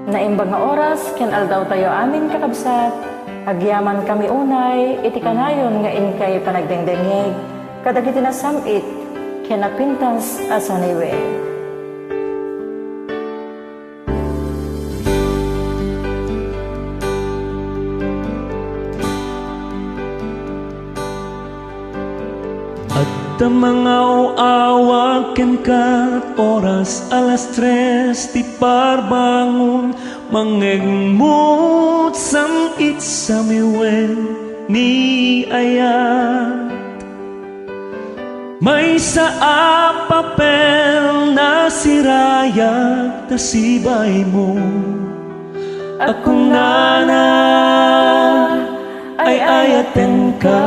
Naimbag nga oras, ken aldaw tayo amin kakabsat, agyaman kami unay, iti kanayon nga inkay panagdengdengeg, kadagiti na samit, ken napintas asaniwe. At mga uawag ken kat oras alas 3 ti parbangon mangegmut samit samiwen ni ayat. May sa papel na sirayag ta sibay mo akong nana ay ayaten ka.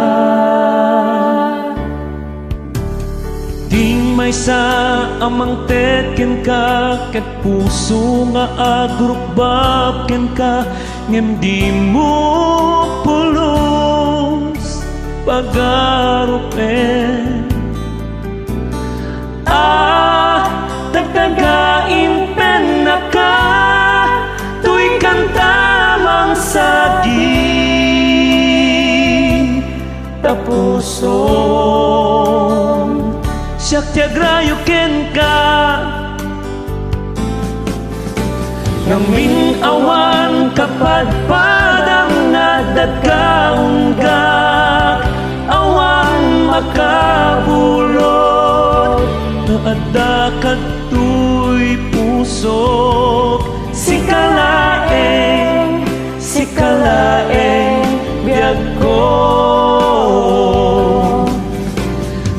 Ding may sa amang teken ka ket puso nga agrupbab ken ka ngem di mo pulos pagarupen. Tagtagain pen na ka tuy kantamang sagi tapuson siyak tiagrayo ken ka ngamin awan kapadpadang nadagkaunggak awan makabulot naadda kadtoy pusok sikalaeng biyag ko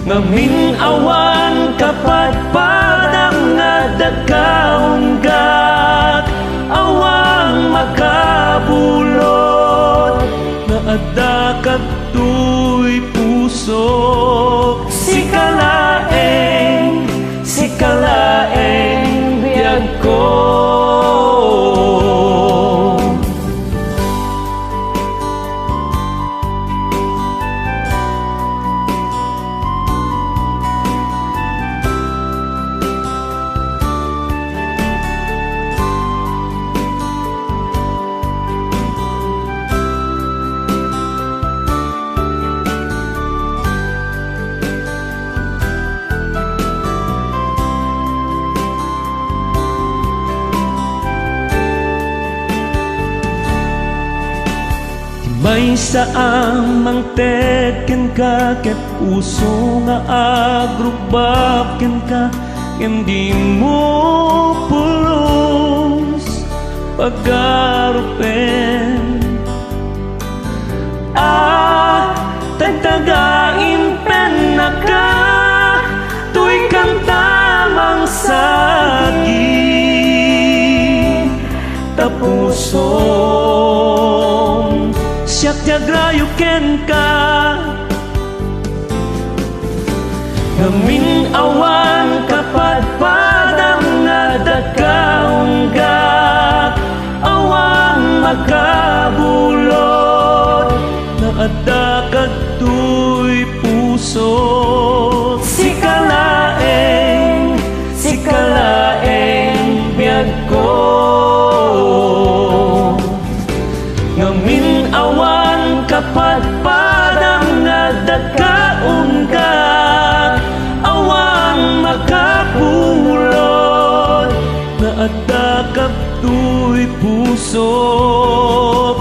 ngamin awan kapadpadang nadagkaunggak awang makabulot naadda kadtoy pusok sikalaeng biyag ko. May saang teken ka ket puso nga agrubab ken ka hindi mo pulos pagarupen. Tagtagain pen na ka tuy kantamang sagi tapuson siyak tiagrayo ken ka ngamin awan kapadpadang nadagkaunggak awang makabulot naadda kadtoy pusok sikalaeng biyag ko ngamin awan kapadpadang nadagkaunggak awang makapulot naadda kadtoy pusok